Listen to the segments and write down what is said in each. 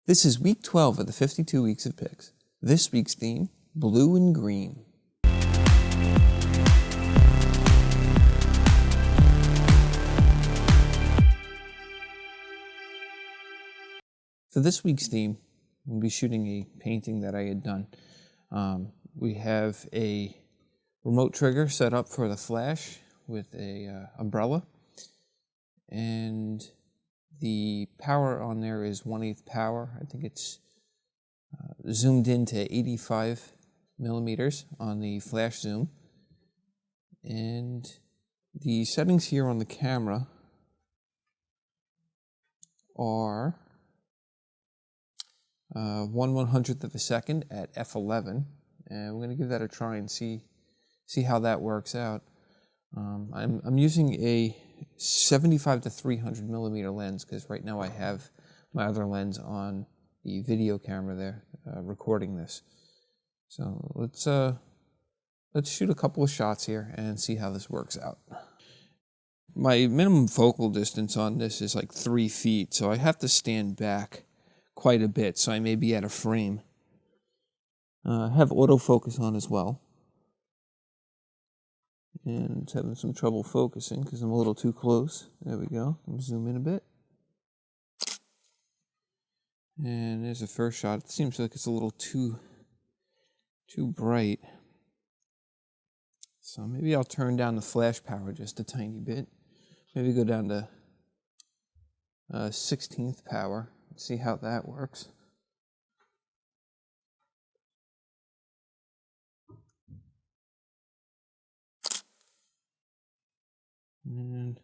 This is week 12 of the 52 weeks of picks. This week's theme, blue and green. For this week's theme, we'll be shooting a painting that I had done. We have a remote trigger set up for the flash with a umbrella, and the power on there is 1/8 power. I think it's zoomed into 85 millimeters on the flash zoom. And the settings here on the camera are 1/100th of a second at f11, and we're going to give that a try and see how that works out. I'm using a 75 to 300 millimeter lens because right now I have my other lens on the video camera there recording this. So let's shoot a couple of shots here and see how this works out. My minimum focal distance on this is like 3 feet, so I have to stand back quite a bit, so I may be out of frame. I have autofocus on as well. And it's having some trouble focusing because I'm a little too close. There we go. I'll zoom in a bit. And there's the first shot. It seems like it's a little too bright. So maybe I'll turn down the flash power just a tiny bit. Maybe go down to 16th power. See how that works. And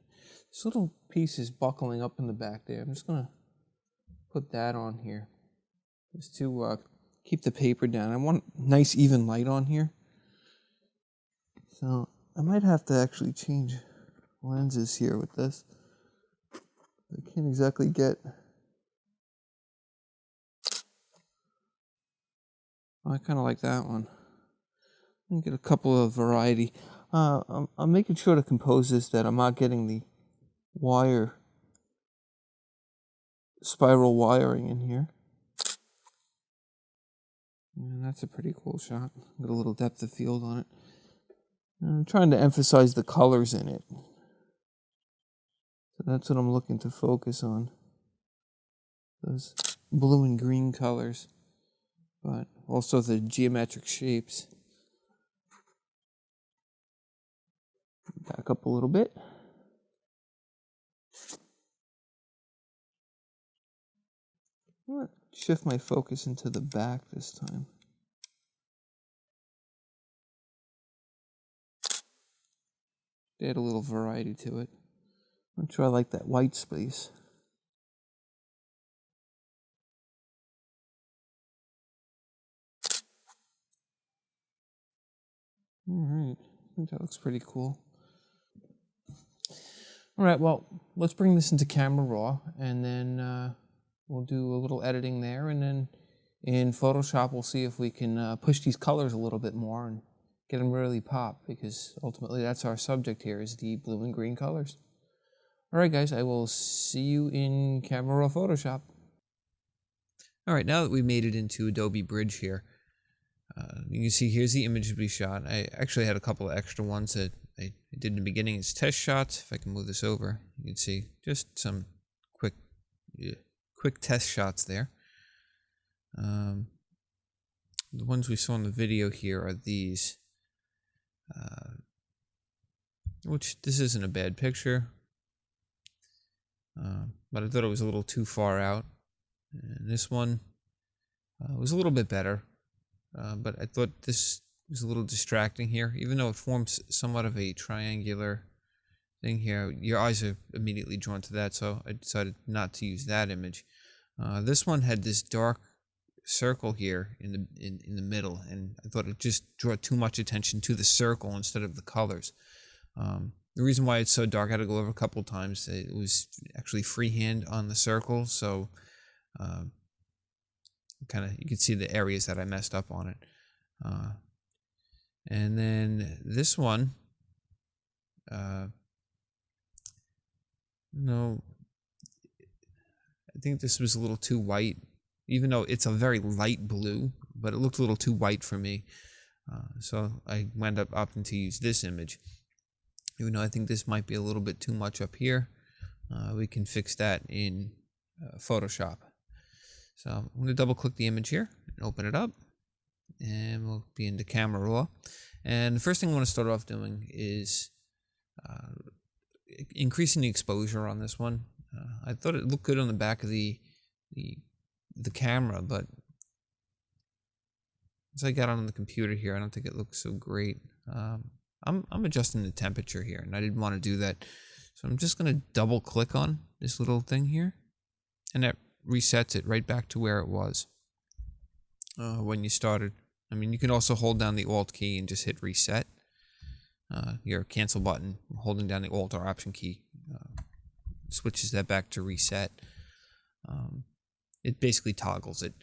this little piece is buckling up in the back there. I'm just going to put that on here just to keep the paper down. I want nice even light on here. So I might have to actually change lenses here with this. I can't exactly get... I kind of like that one. Let me get a couple of variety. I'm making sure to compose this that I'm not getting the spiral wiring in here. And that's a pretty cool shot. Got a little depth of field on it. And I'm trying to emphasize the colors in it. So that's what I'm looking to focus on. Those blue and green colors, but also the geometric shapes. Back up a little bit. I'm going to shift my focus into the back this time. Add a little variety to it. I'm sure I like that white space. Alright, I think that looks pretty cool. Alright, well, let's bring this into Camera Raw, and then we'll do a little editing there, and then in Photoshop we'll see if we can push these colors a little bit more and get them really pop, because ultimately that's our subject here, is the blue and green colors. Alright guys, I will see you in Camera Raw Photoshop. Alright, now that we made it into Adobe Bridge here, you can see here's the image we shot. I actually had a couple of extra ones that I did in the beginning as test shots. If I can move this over, you can see just some quick test shots there. The ones we saw in the video here are these, which this isn't a bad picture, but I thought it was a little too far out. And this one was a little bit better. But I thought this was a little distracting here, even though it forms somewhat of a triangular thing here. Your eyes are immediately drawn to that, so I decided not to use that image. This one had this dark circle here in the middle, and I thought it just drew too much attention to the circle instead of the colors. The reason why it's so dark, I had to go over a couple times. It was actually freehand on the circle, so you can see the areas that I messed up on it. And then this one, no, I think this was a little too white. even though it's a very light blue, but it looked a little too white for me. So I wound up opting to use this image. Even though I think this might be a little bit too much up here, we can fix that in Photoshop. So I'm going to double click the image here and open it up, and we'll be into Camera Raw. And the first thing I want to start off doing is increasing the exposure on this one. I thought it looked good on the back of the camera, but as I got on the computer here, I don't think it looks so great. I'm adjusting the temperature here, and I didn't want to do that, so I'm just going to double click on this little thing here, and that resets it right back to where it was when you started. I mean, you can also hold down the Alt key and just hit reset. Your cancel button, holding down the Alt or Option key, switches that back to reset. It basically toggles it.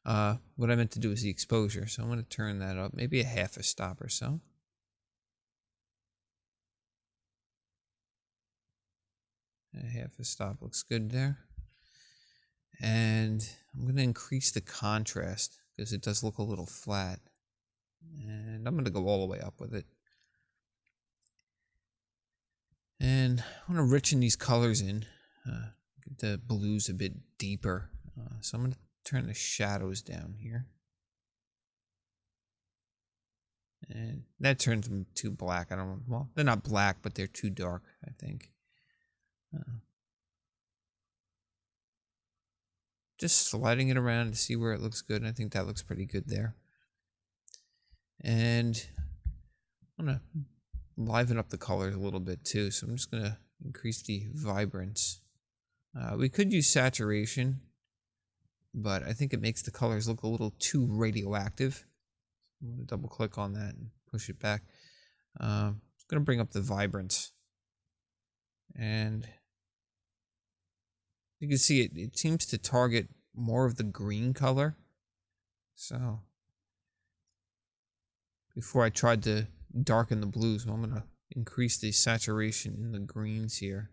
What I meant to do is the exposure, so I'm going to turn that up, maybe a half a stop or so. A half a stop looks good there. And I'm going to increase the contrast because it does look a little flat. And I'm going to go all the way up with it. And I want to richen these colors in, get the blues a bit deeper. So I'm going to turn the shadows down here. And that turns them too black. I don't know. Well, they're not black, but they're too dark, I think. Just sliding it around to see where it looks good. I think that looks pretty good there. And I'm going to liven up the colors a little bit too. So I'm just going to increase the vibrance. We could use saturation, but I think it makes the colors look a little too radioactive. I'm going to double click on that and push it back. I'm going to bring up the vibrance. And you can see it seems to target more of the green color. So before I tried to darken the blues, I'm going to increase the saturation in the greens here.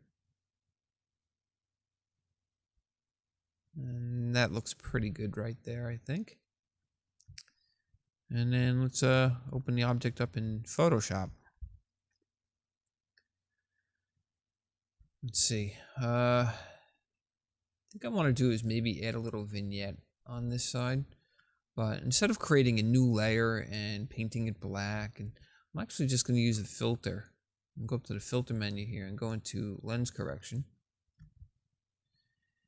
And that looks pretty good right there, I think. And then let's open the object up in Photoshop. Let's see. I think I want to do is maybe add a little vignette on this side. But instead of creating a new layer and painting it black, and I'm actually just going to use a filter. I'll go up to the filter menu here and go into lens correction.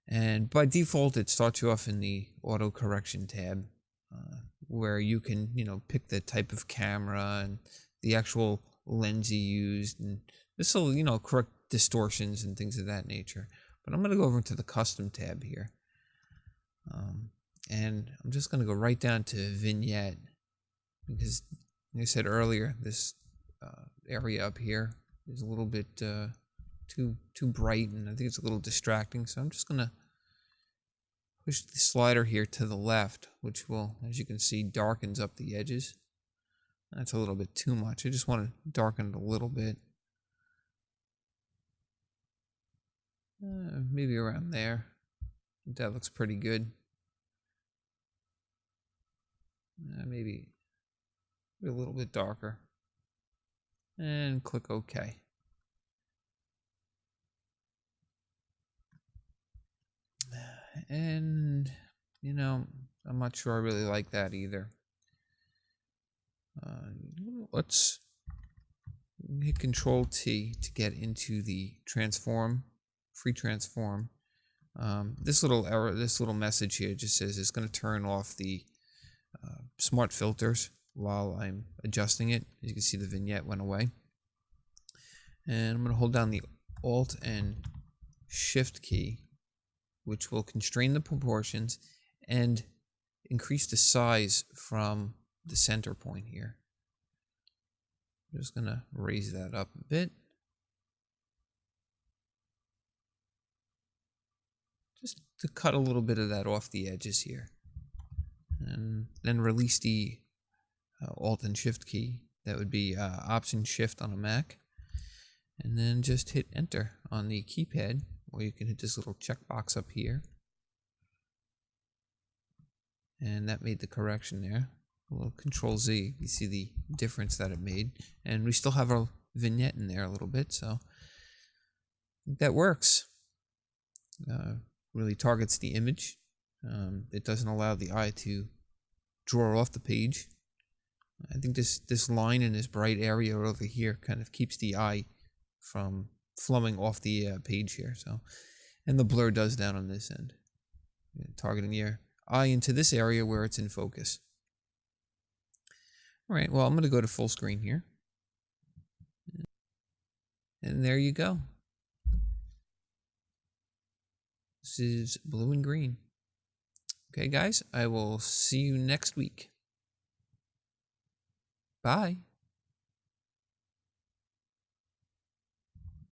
And by default, it starts you off in the auto correction tab, where you can, pick the type of camera and the actual lens you used, and this will, correct distortions and things of that nature. But I'm going to go over into the custom tab here, and I'm just going to go right down to vignette, because, like I said earlier, this area up here is a little bit too bright, and I think it's a little distracting. So I'm just going to push the slider here to the left, which will, as you can see, darkens up the edges. That's a little bit too much. I just want to darken it a little bit. Maybe around there. That looks pretty good. Maybe a little bit darker. And click OK. And, I'm not sure I really like that either. Let's hit Control T to get into the transform, free transform. This little message here just says it's going to turn off the smart filters while I'm adjusting it. As you can see, the vignette went away. And I'm going to hold down the Alt and Shift key, which will constrain the proportions and increase the size from the center point here. I'm just going to raise that up a bit. Just to cut a little bit of that off the edges here. And then release the Alt and Shift key. That would be Option Shift on a Mac. And then just hit Enter on the keypad, or you can hit this little checkbox up here. and that made the correction there. A little Control Z, you see the difference that it made. And we still have our vignette in there a little bit, so I think that works. Really targets the image. It doesn't allow the eye to draw off the page. I think this line in this bright area over here kind of keeps the eye from flumming off the page here. So, and the blur does down on this end, targeting your eye into this area where it's in focus. All right, well, I'm going to go to full screen here. And there you go. This is blue and green. Okay, guys, I will see you next week. Bye.